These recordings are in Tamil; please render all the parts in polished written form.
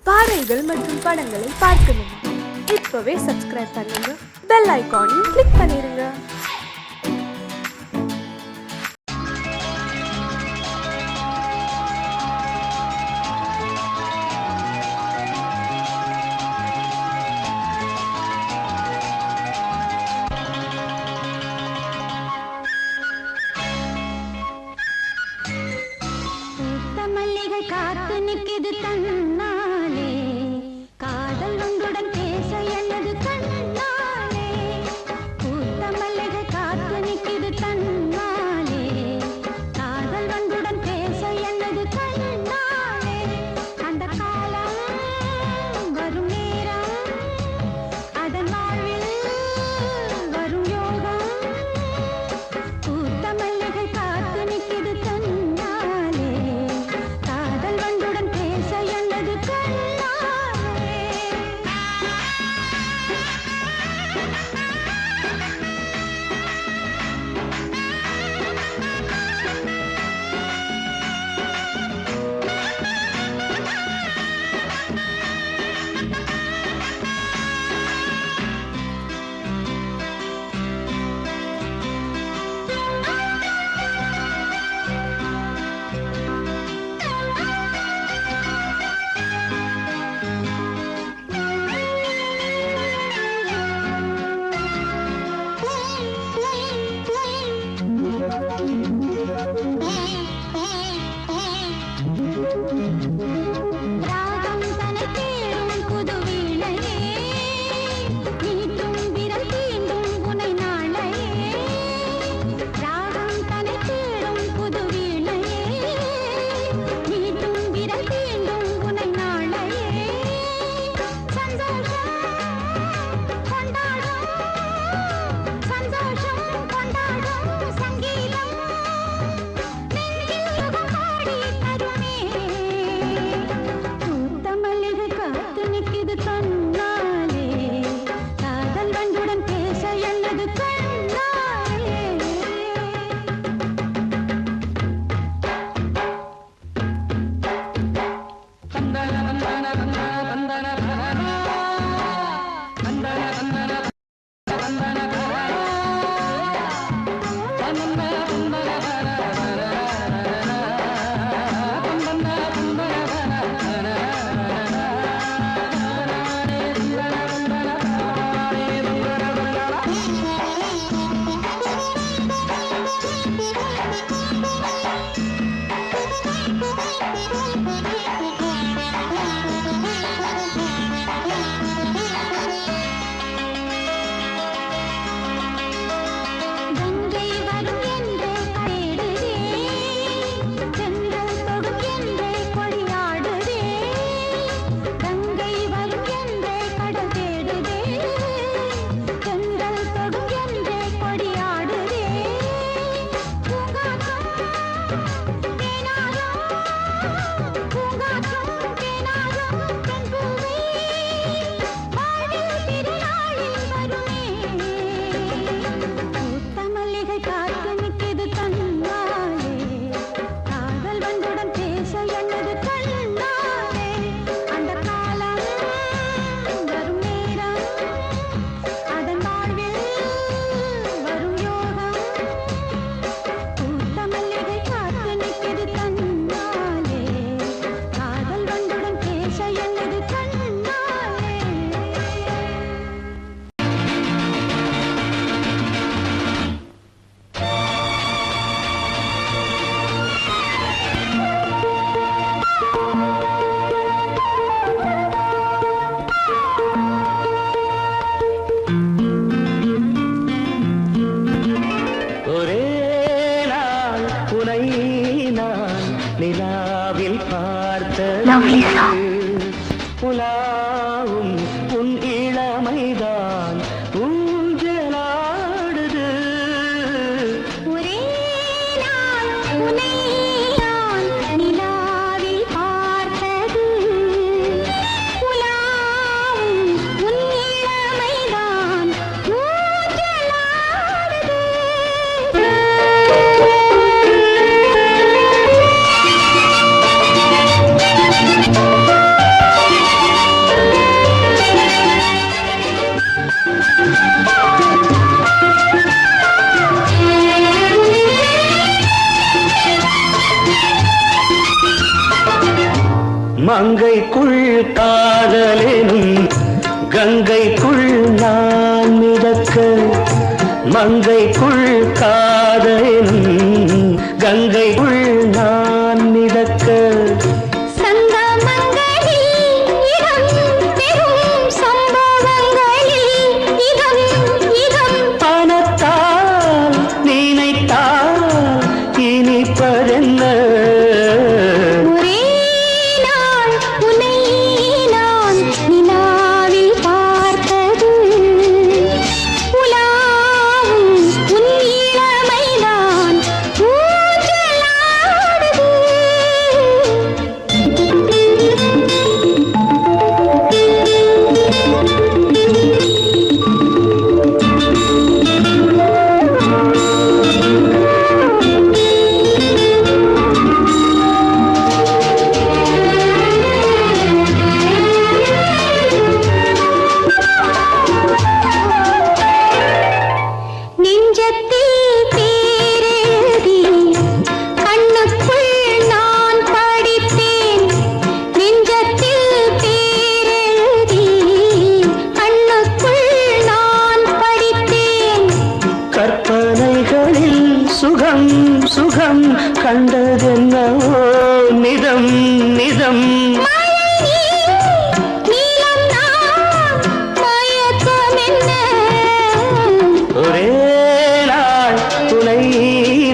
பாடல்கள் மற்றும் படங்களை பார்க்கணுமா? இப்பவே சப்ஸ்கிரைப் பண்ணுங்க, பெல் ஐகானையும் கிளிக் பண்ணிருங்க. காத்து நிற்கிது தன்னாலே, காதல் உங்களுடன் பேச என்னது கண்ணாலே. பூத்த மல்லிகை காத்து நிற்கிது தன்னாலே, காதல் உங்களுடன் பேச என்னது கண்ணாலே. அந்த காலம் வரும் நேரம், அதன் வாழ்வில் வரும் யோகம். பூத்த மல்லிகை காத்து நிற்கிது தன்னாலே, காதல் வண்டுடன் பேச என்னது கண்ணாலே. ராகம் தனை தேடும் புது வீணையே, நீட்டும் விரல் தீண்டும் உனை நாளையே. ராகம் தனை தேடும் புது வீணையே, நீட்டும் விரல் தீண்டும் உனை நாளையே. சந்தோஷம் கொண்டாடும், சந்தோஷம் கொண்டாடும் சங்கீதம் நெஞ்சில் சுகம் பாடி தருமே. பூத்த மல்லிகை காத்து நிற்கிது தன்னாலே, காதல் வண்டுடன் பேச என்னது கண்ணாலே. கங்கை வரும் என்றே தேடுதே, சென்றல் தொடும் என்றே கொடியாடுதே. கங்கை வரும் என்றே கடல் தேடுதே, சென்றல் தொடும் என்றே கொடியாடுதே. பூங்காற்றும் தேனாரும், பூங்காற்றும் தேனாரும் பெண்பூவே, வாழ்வில் திருநாளில் வருமே. பூத்த மல்லிகை காத்து நிற்கிது தன்னாலே, காதல் வண்டுடன் பேச என்னது கண்ணாலே. அந்த காலம் வரும் நேரம், அதன் வாழ்வில் வரும் யோகம். பூத்த மல்லிகை காத்து நிற்கிது தன்னாலே, காதல் வண்டுடன் பேச என்னது கண்ணாலே. ஒரே நாள் உனை நான் நிலாவில் பார்த்தது, உலாவும் உன் இளமைதான் ஊஞ்சலாடுது. ஒரே நாள் உன்னை நான் நிலாவில் பார்த்தது, உலாவும் உன் இளமைதான் ஊஞ்சலாடுது. கண்ணுக்குள் காதலெனும் கங்கைக்குள் நான் மிதக்க மங்கைக்குள் காதலெனும் கங்கைக்குள் நான் மிதக்க சுகம் சுகம் கண்டதென்னவோ நிதம் நிதம் ஒரே நாள் துணை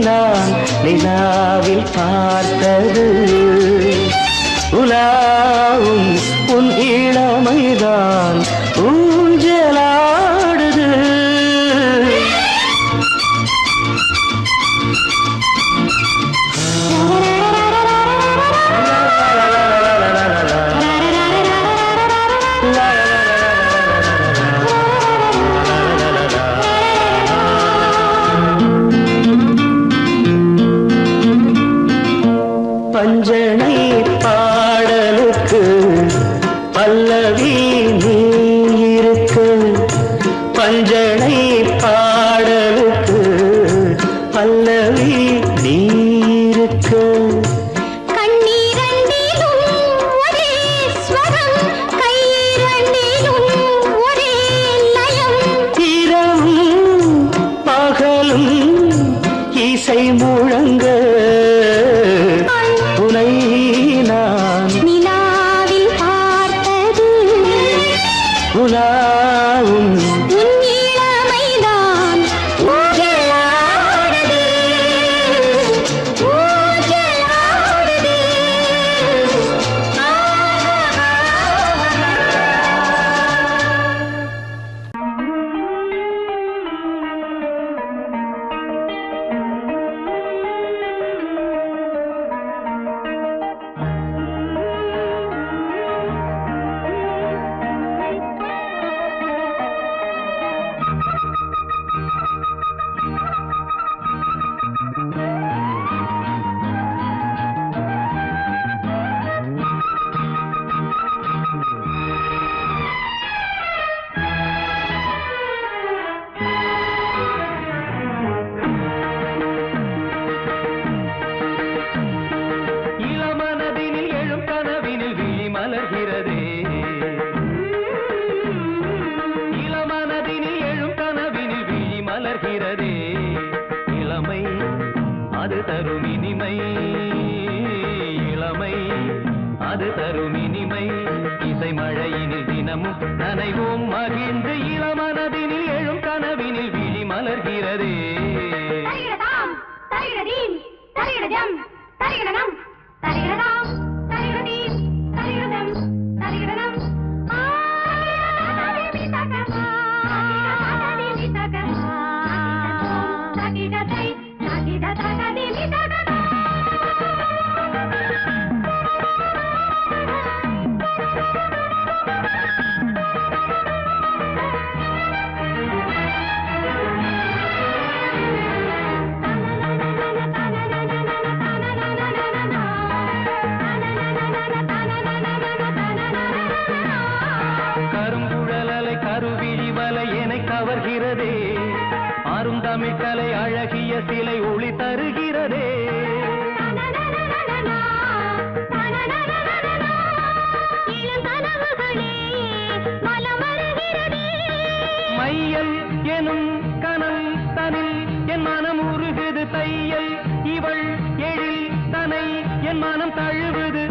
நான் நிலாவில் பார்த்தது உலாவும் உன் இளமைதான் ஊஞ்சலாடுது பஞ்சனை பாடலுக்கு பல்லவி நீ இருக்கு பஞ்சனை பாடலுக்கு பல்லவி நீ இருக்கு இரவும் பகலும் இசை முழங்க உனை நான் நிலாவில் பார்த்தது உலாவும் உன் இளமைதான் ஊஞ்சலாடுது ஊஞ்சலாடுது இளமனதினில் எழும் கனவினில் விழி மலர்கிறதே இளமனதினில் எழும் கனவினில் விழி மலர்கிறதே இளமை அது தரும் இனிமை இளமை அது தரும் இனிமை இசை மழையினில் தினமும் நனைவோம் மகிழ்ந்து இளமனதினில் எழும் கனவினில் விழி மலர்கிறதே தரிகடதாம் தரிகடதீம் தரிகடஜம் தரிகடனம் தரிகடதாம் தரிகடதீம் தரிகடஜம் தரிகடனம் தகிடதை தகிடதகதிமி தகதா கருங்குழலலை கருவிழி வலை என கவர்கிறதே ஆறும் தமிழ்கலை அழகிய சிலை ஒளி தருகிறதே தேகம் தழுவுது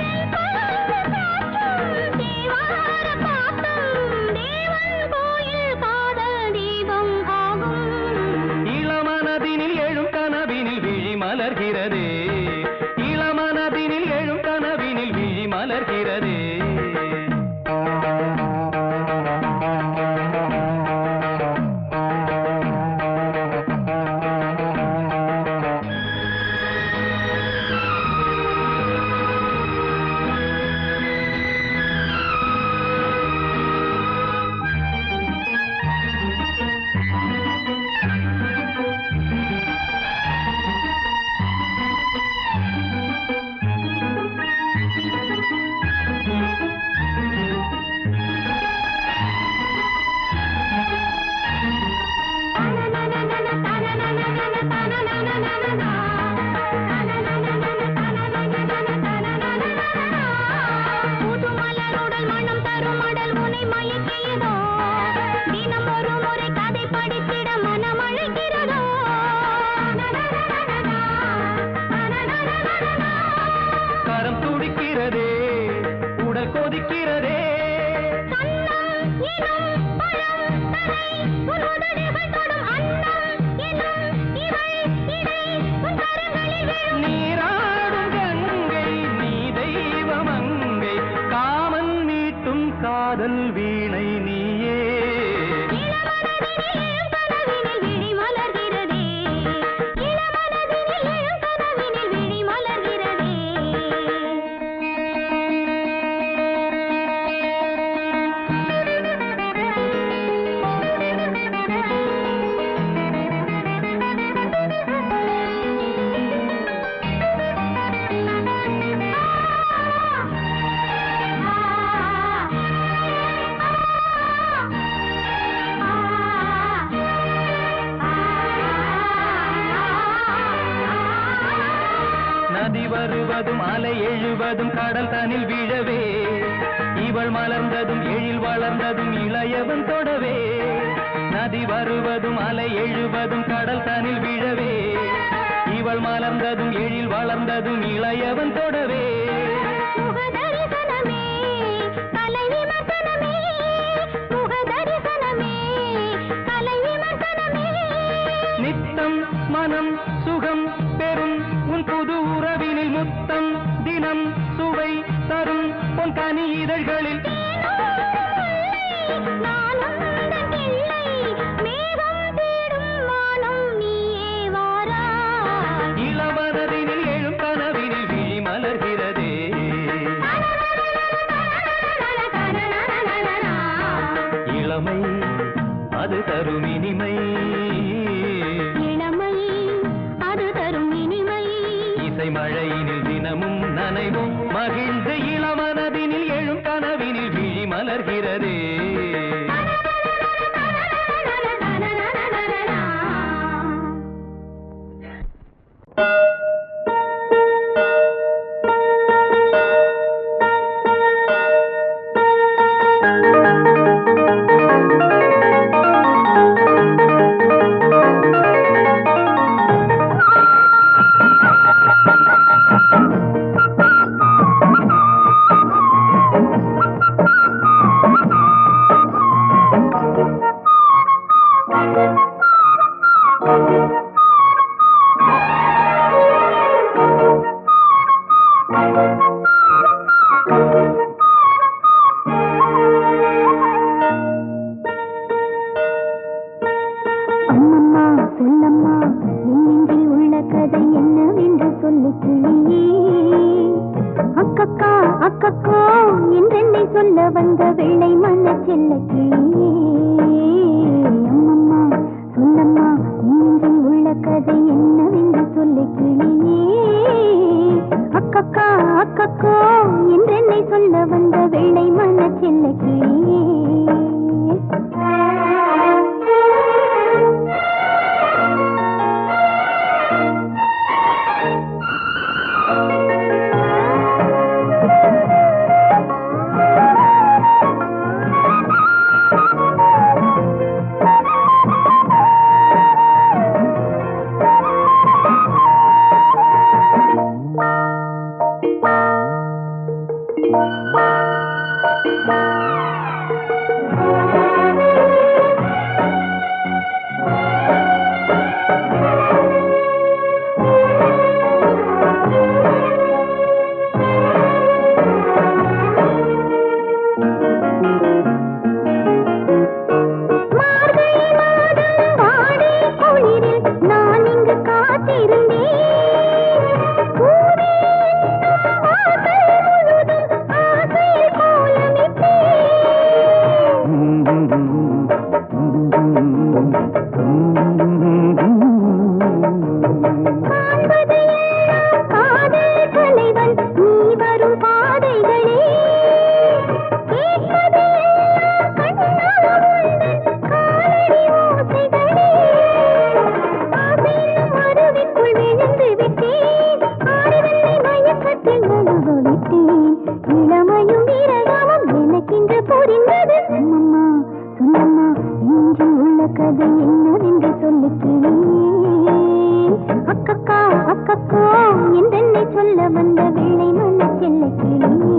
இளமனதினில் எழும் கனவினில் விழி மலர்கிறதே இளமனதினில் எழும் கனவினில் விழி மலர்கிறதே கரம் துடிக்கிறதே உடல் கொதிக்கிறதே நீராடும் கங்கை நீ தெய்வமங்கை காமன் மீட்டும் காதல் வீணை நீயே நதி வருவதும் அலை எழுவதும் கடல் தனில் விழவே இவள் மலர்ந்ததும் எழில் வளர்ந்ததும் இளையவன் தொடவே நதி வருவதும் அலை எழுவதும் கடல் தனில் விழவே இவள் மலர்ந்ததும் எழில் வளர்ந்ததும் இளையவன் தொடவே நித்தம் மனம் சுகம் பெறும் உன் புது உறவினில் முத்தம் தினம் சுவை தரும் உன் கனி இதழ்களில் இளமனதினில் எழும் கனவினில் விழி மலர்கிறதே இளமை அது தரும் இனிமை இசை மழையினில் தினமும் நனைவும் மகிழ்ந்து இளமனதினில் எழும் கனவினில் விழி மலர்கிறதே என்னவென்று புரிந்தது. சொல்லம்மா சொல்லம்மா இன்று உள்ள கதை என்னவென்று சொல்லு கிளி. அக்கக்கா அக்கக்கோ என்றென்னை சொல்ல வந்த வெள்ளை மண்ண செல்ல கிளி.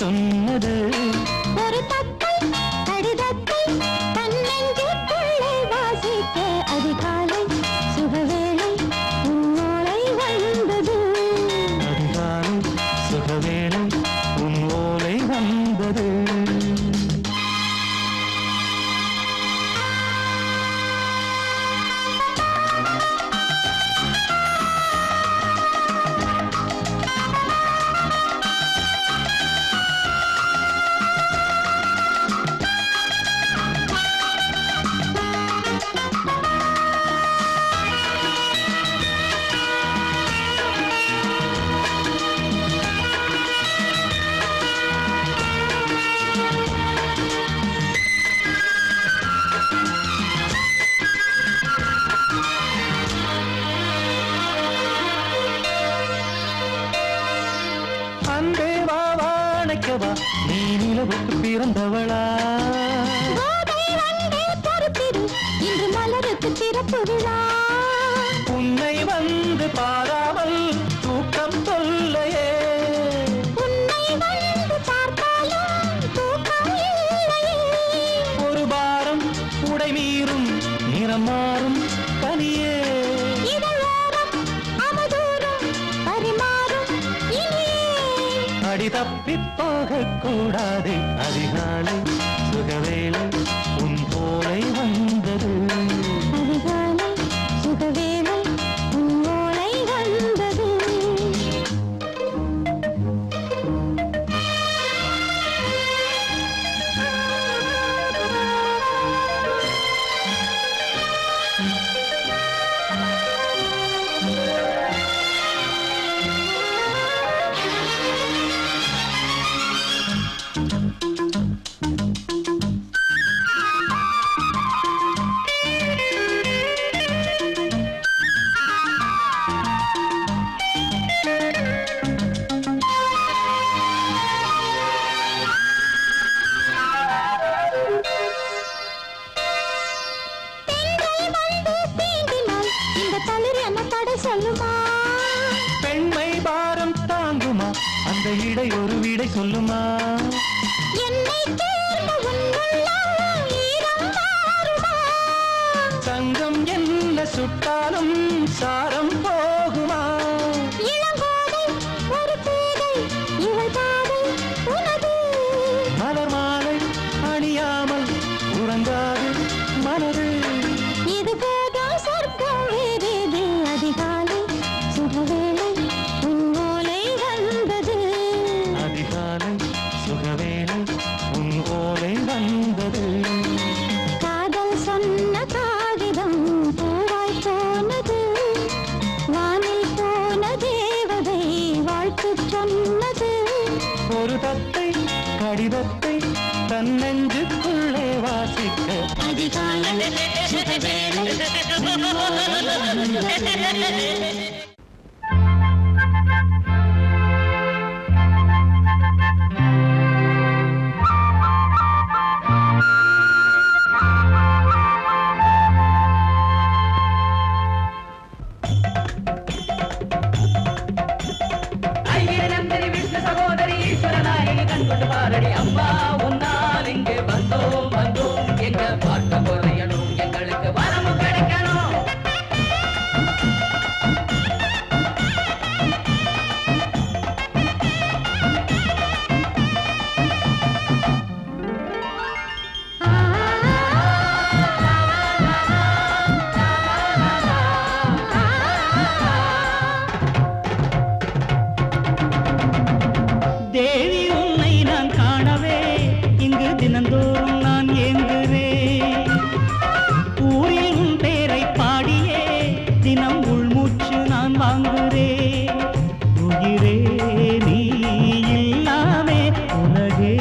சொன்னது ஒரு தத்தை கடிதத்தை தன்னெஞ்சுக்குள்ளே வாசிக்க அதிகாலை சுகவேளை உன்னோலை வந்தது. அதிகாலை சுகவேளை உன் ஓலை வந்தது. நீ நிலவுக்கு பிறந்தவளா? இன்று மலருக்கு திறப்பு விழா. உன்னை வந்து பாராமல் தூக்கம் சொல்லையே. உன்னை வந்து பார்த்தாலும் தூக்கம் இல்லையே. ஒரு பாரம் உடை மீறும் நிறம் மாறும் தனியே. இதழோரம் அமுதூரம் பரிமாறும் இனியே. அடி தப்பி போகக் கூடாது. அதிகாலை சுகவேளை உன் போலை வந்தது. அதிகாலை சுகவேளை உன் ஓலை வந்தது. இடை ஒரு வீடை சொல்லுமா என்னை தேர்ந்த உன்னுள்ளம் ஈரம் மாறுமா தங்கம் என்ன சுட்டாலும் சாரம் போகுமா இளங்கோதை ஒரு பேதை இவள் பாதை உனது மலர் மாலை அணியாமல் உறங்காது மனது இது போதும் சொர்க்கம் வேறேது அதிகாலை சுகவேளை உன்னோலை வந்தது அதிகாலை சுகவேளை உன் ஓலை வந்தது காதல் சொன்ன காகிதம் பூவாய் போனது வானில் போன தேவதை வாழ்த்து சொன்னது ஒரு தத்தை கடிதத்தை தன் நெஞ்சுக்குள்ளே வாசிக்க அதிகாலை சுகவேளை உன்னோலை வந்தது சகோதரி ஈஸ்வரனாயகி கண்கொண்டு பாரடி அம்மா உன்னால் இங்கே வந்தோம் எங்க பார்க்க குறையணும் எங்களுக்கு வரமும் கிடைக்கணும் தேவி உன்னை நான் காணவே இங்கு தினந்தோறும் நான் ஏங்குகிறேன் ஊரில் உன் பேரை பாடியே தினம் உள்மூச்சு நான் வாங்குகிறேன் உயிரே நீ இல்லாமே உலகே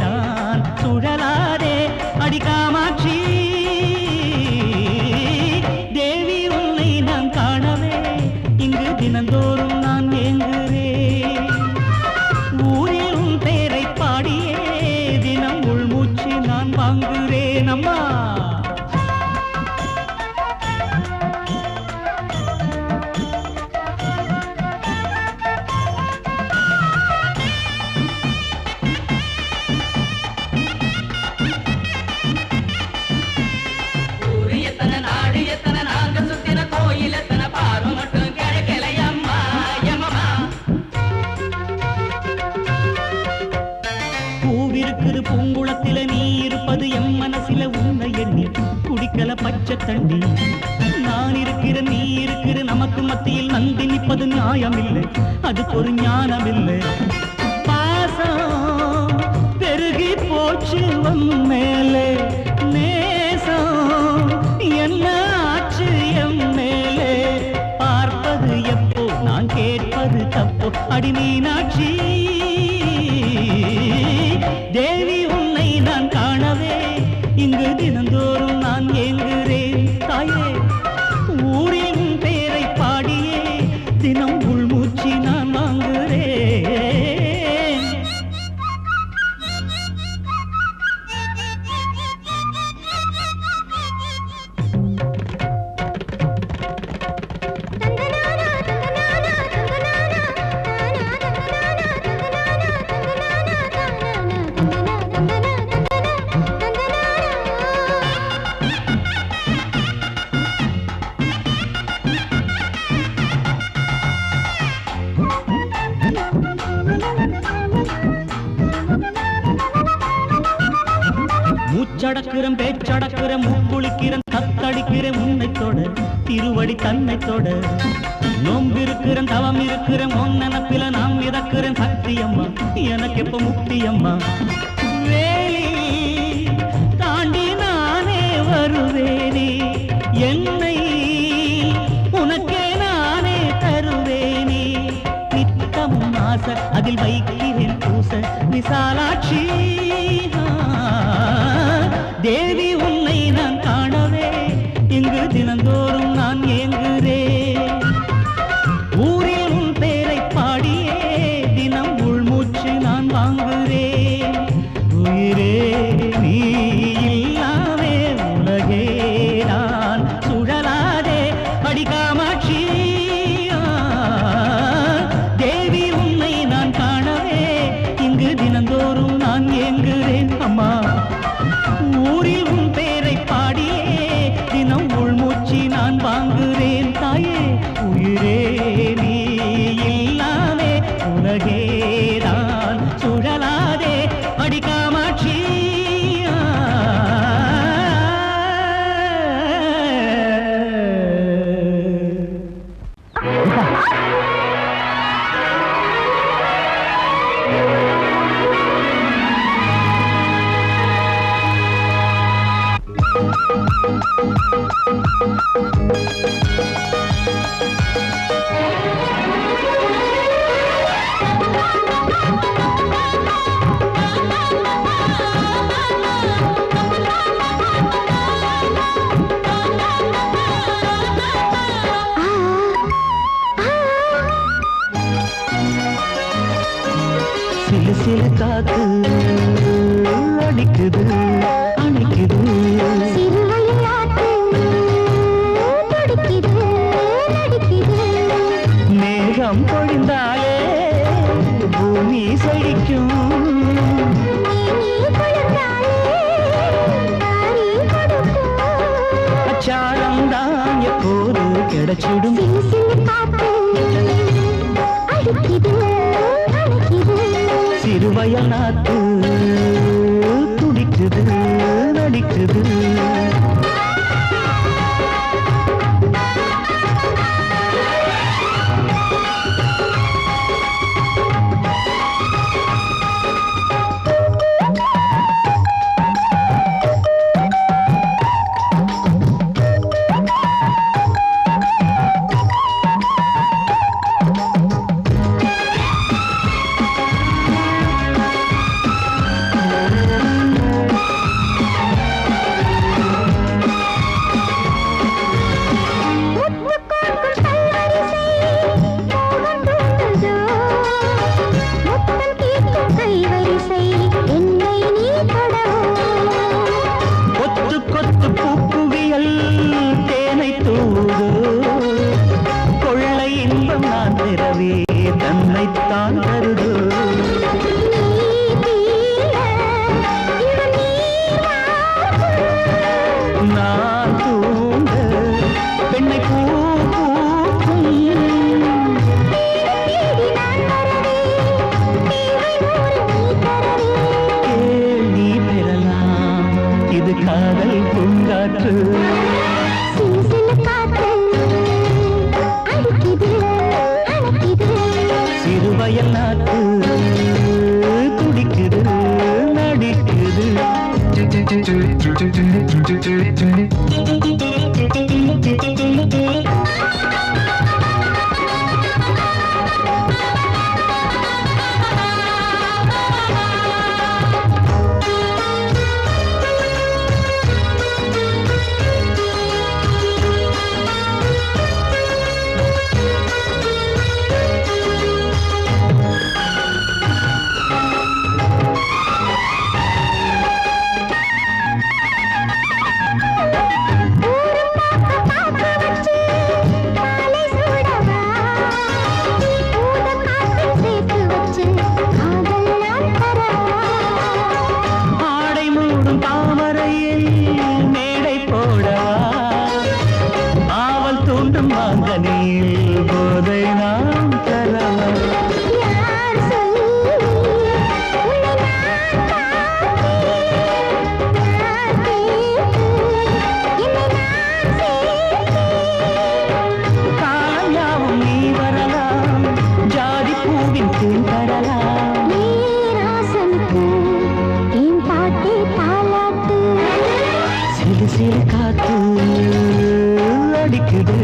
நான் சுழலாதே அடிக்காமாட்சி தேவி உன்னை நான் காணவே இங்கு தினந்தோறும் நான் ஏங்குகிறேன் ஊரில் உன் பேரை பாடியே தினம் உள்மூச்சு நான் வாங்குகிறேன் அம்மா ஊரு எத்தனை நாடு எத்தனை நாங்க சுத்தின கோயில் எத்தனை பார்வை மட்டும் கிடைக்கலையம்மா எம்மம்மா பூவிருக்குது பூங்குளத்தில நீ இருப்பது எம் மனசில உன்னை எண்ணி குடிக்கல பச்சை தண்ணி நான் இருக்கிற நீ இருக்கிற நமக்கு மத்தியில் நந்தி நிற்பது நியாயமில்லை அதுக்கு ஒரு ஞானமில்லை பாசம் பெருகி போச்சு உன் மேலே நேசம் என்ன ஆச்சு எம் மேலே பார்ப்பது எப்போ நான் கேட்பது தப்போ அடி மீனாட்சி தேவி உன்னை நான் காணவே இங்கு தினந்தோறும் நான் ஏங்குகிறேன் தாயே ஊரில் உன் பேரை பாடியே தினம் உள்மூச்சு நான் வாங்குகிறேன் மூச்சடக்குறம் பேச்சடக்குறம் மூக்குளிக்கிறன் தத்தடிக்கிறேன் உன்னை தொட திருவடி தன்னை தொட நோம்பிருக்கிறேன் தவம் இருக்கிறேன் உன் நினப்பில நாம் மிதக்கிறேன் சக்தி அம்மா எனக்கு எப்ப முக்தி அம்மா வேலி தாண்டி நானே வருவேனே என்னை உனக்கே நானே தருவேனே நித்தம் ஆச அதில் வைக்கிறேன் பூச விசாலாட்சி தேவி உன்னை நான் காணவே இங்கு தினந்தோறும் நான் ஏங்குகிறேன் ஊரில் உன் பேரை பாடியே தினம் உள்மூச்சு நான் வாங்குகிறேன் உயிரே நீ இல்லாமே உலகே நான் சுழலாதே அடிக்காமாட்சி தேவி உன்னை நான் காணவே சிலு சிலு காத்து அடிக்குது அணைக்குது மேகம் பொழிந்தாலே பூமி செழிக்கும் அச்சாரம் தான் எப்போது கிடைச்சிடும் சிறுவயல் நாத்து துடிக்குது நடிக்குது தன்னைத்தான் தருது நான் தூங்க பெண்ணை பூ பூக்கும் கேள்வி பெறலாம் இது காதல் பூங்காற்று சிறுவயல் நாட்டு துடிக்குது நடிக்குது போதை நாம் தரலாம் காயாவும் நீ வரலாம் ஜாதி பூவின் தேன் தரலாம் சிறு சிறு காத்து அடிக்குது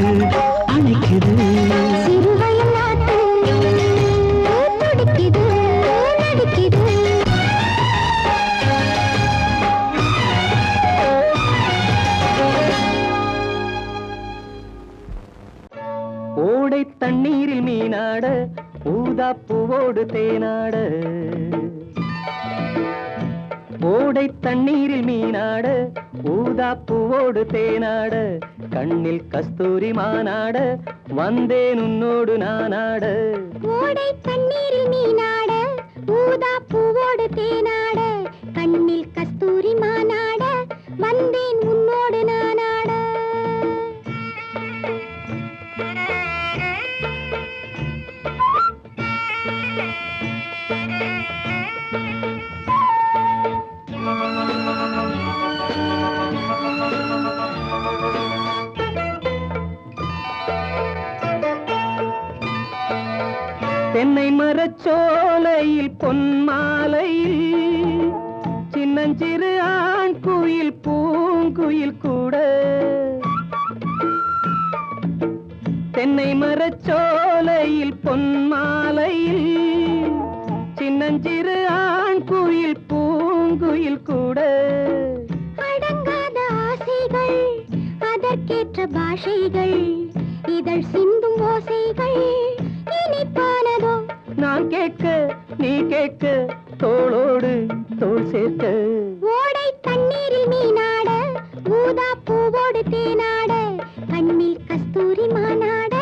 அணைக்குது சிறுவயல் நாட்டு துடிக்குது நடிக்குது ஓடை தண்ணீரில் மீனாட ஊதா பூவோடு தேனாட ஓடை தண்ணீரில் மீனாட ஊதா பூவோடு தேனாட கண்ணில் கஸ்தூரி மானாட வந்தேன் உன்னோடு நானாட ஓடை தண்ணீரில் மீனாட ஊதா பூவோடு தேனாட கண்ணில் கஸ்தூரி மானாட வந்தேன் உன்னோடு நானாட தென்னை மரச்சோலையில் பொன்மாலையில் சின்னஞ்சிறு ஆண் குயில் பூங்குயில் கூட தென்னை மரச்சோலையில் பொன்மாலையில் சின்னஞ்சிறு ஆண் குயில் பூங்குயில் கூட அடங்காத ஆசைகள் அதற்கேற்ற பாஷைகள் இதழ் சிந்தும் ஓசைகள் இனிப்பானதோ நான் கேட்க நீ கேட்க தோளோடு தோள் சேர்க்க ஓடை தண்ணீரில் மீனாட ஊதா பூவோடு தேனாட கண்ணில் கஸ்தூரி மானாட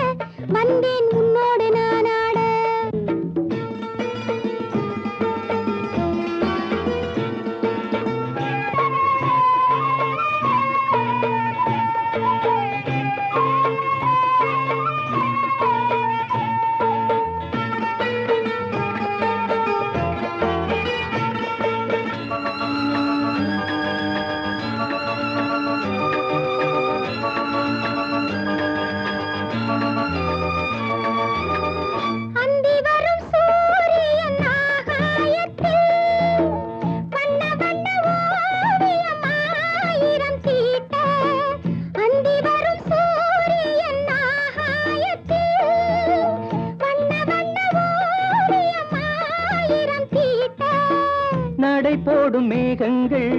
வந்தேன் உன்னோடு நானாட நடை போடும் மேகங்கள்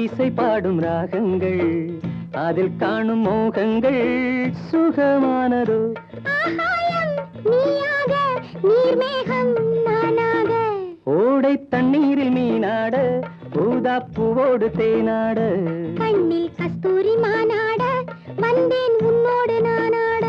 இசை பாடும் ராகங்கள் அதில் காணும் மோகங்கள் சுகமானதோ ஓடை தண்ணீரில் மீனாட ஊதா பூவோடு தேனாட கண்ணில் கஸ்தூரி மானாட வந்தேன் உன்னோடு நானாட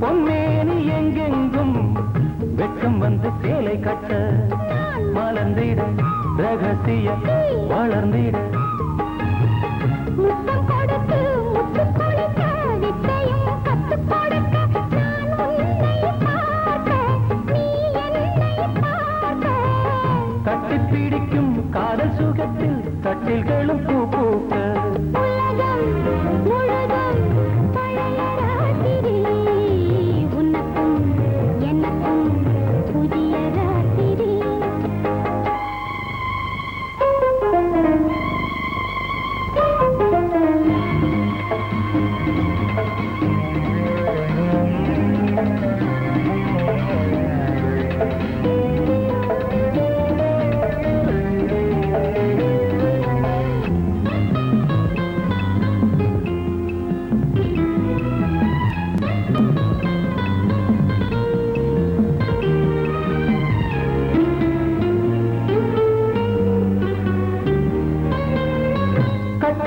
பொன்மேனி எங்கெங்கும் வெட்கம் வந்து சேலை கட்ட மலர்ந்திட ரகசிய வளர்ந்திட கட்டிப்பிடிக்கும் காதல் சுகத்தில் கட்டில்களும் பூ பூக்க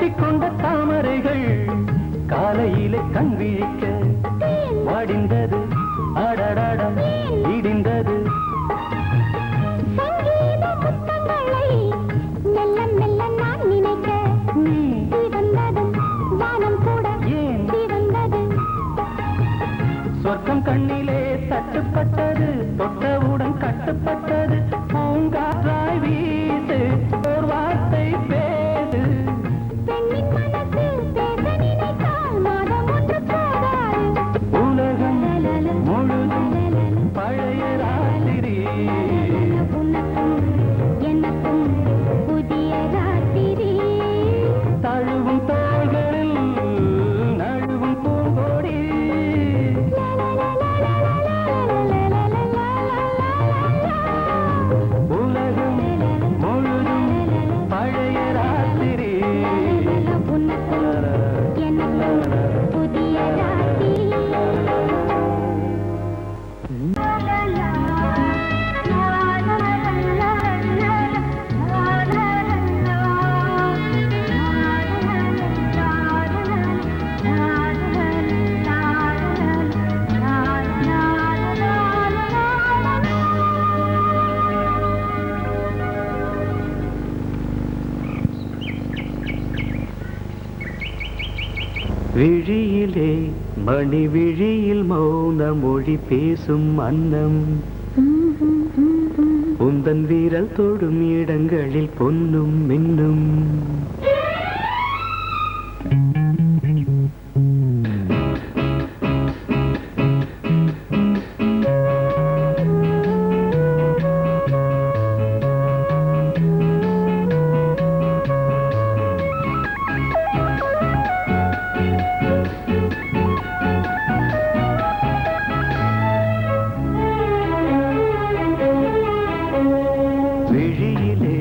கட்டிக்கொண்ட தாமரைகள் காலையிலே கண் விழிக்க வாடிந்தது அடடடம் இடிந்தது சங்கீத முத்தங்களை மெல்ல மெல்ல நான் நினைக்க சிவந்ததும் வானம் கூட ஏன் சிவந்தது சொர்க்கம் கண்ணிலே தட்டுப்பட்டது தொட்டவுடன் கட்டுப்பட்டது பூங்காற்றாய் வீசு ஒரு வார்த்தை பேசு பெண்ணின் மனசு பேச நினைத்தால் மாதம் ஒன்று போதாது உலகம் முழுதும் பழைய ராத்திரி உனக்கும் எனக்கும் புதிய ராத்திரி தழுவும் தோள்களில் நழுவும் பூங்கோடி உலகம் முழுதும் பழைய ராத்திரி உனக்கும் எனக்கும் புதிய ராத்திரி விழியிலே மணி விழியில் மௌன மொழி பேசும் அன்னம் உந்தன் வீரல் தொடும் இடங்களில் பொன்னும் மின்னும் விழியிலே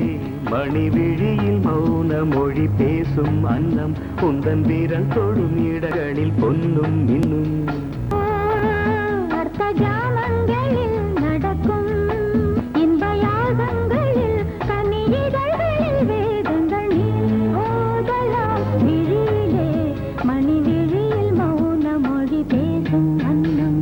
மணி விழியில் மௌன மொழி பேசும் அன்னம் உந்தன் வீரல் தொடும் இடங்களில் பொன்னும் மின்னும் அர்த்த ஜாமங்களில் நடக்கும் இன்ப யாகங்களில் கனியிதழ்களில் வேதங்கள் நீ ஓதலாம் விழியிலே மணி விழியில் மௌன மொழி பேசும் அன்னம்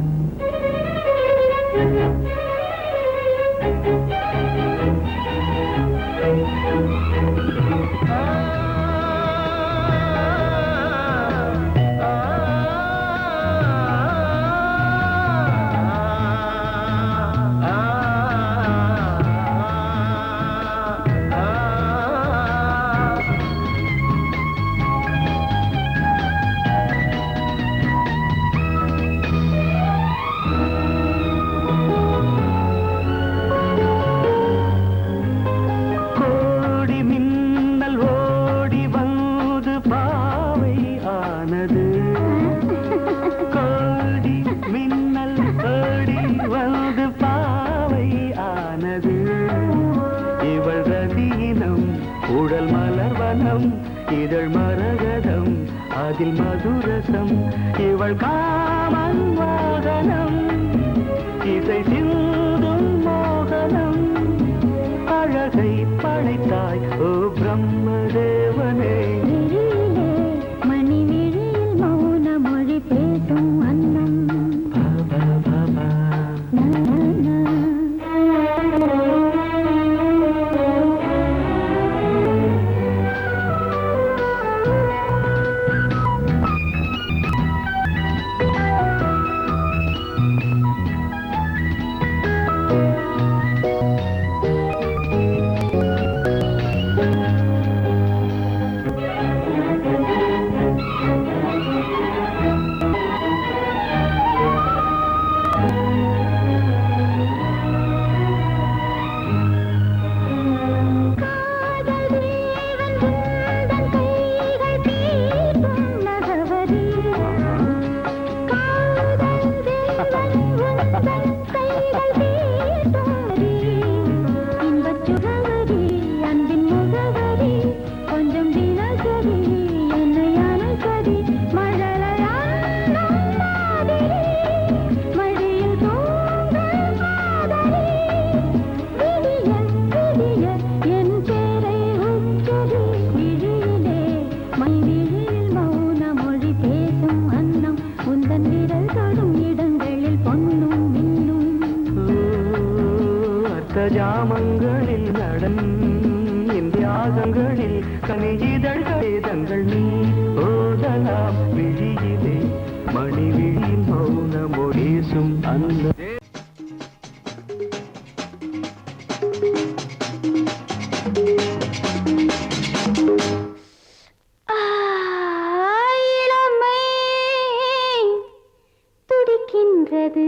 கோடி மின்னல் ஓடி வந்து பாவை ஆனது கோடி மின்னல் ஓடி வந்து பாவை ஆனது இவள் ரதியினம் உடல் மலர்வனம் இதழ் மரகதம் அதில் மதுரசம் இவள் காமன் வாகனம் இசை சிந்தும் மோகனம் அழகை படைத்தாய் ஓ பிரம்மதேவனே விழியிலே மணி விழியில் மௌன மொழி பேசும் அன்னம் பாபா பாபா அழைக்கின்றது.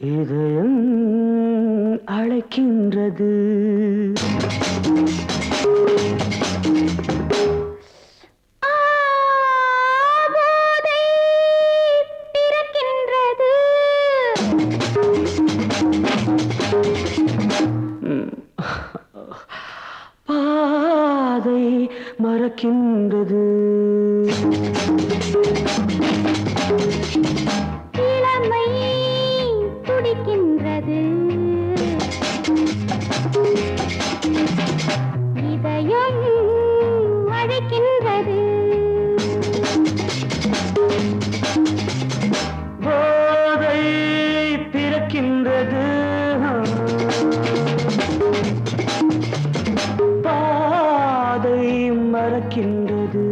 இதயம் அழைக்கின்றது. போதை பிறக்கின்றது. பாதை மறக்கின்றது. இளமை துடிக்கின்றது. இதயம் அழைக்கின்றது. போதை பிறக்கின்றது. பாதை மறக்கின்றது.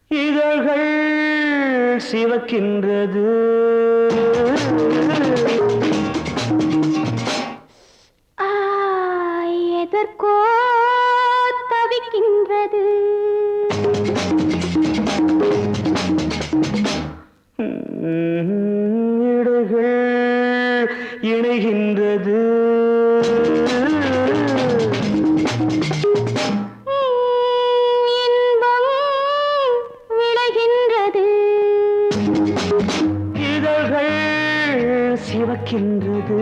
இதழ்கள் சிவக்கின்றது. எதற்கோ தவிக்கின்றது. இடைகள் இணைகின்றது. இன்பம் விளைகின்றது. இதழ்கள் சிவக்கின்றது.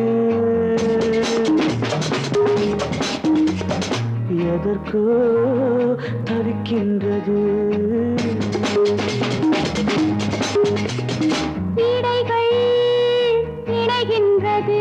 எதற்கோ தவிக்கின்றது. இடைகள் இணைகின்றது.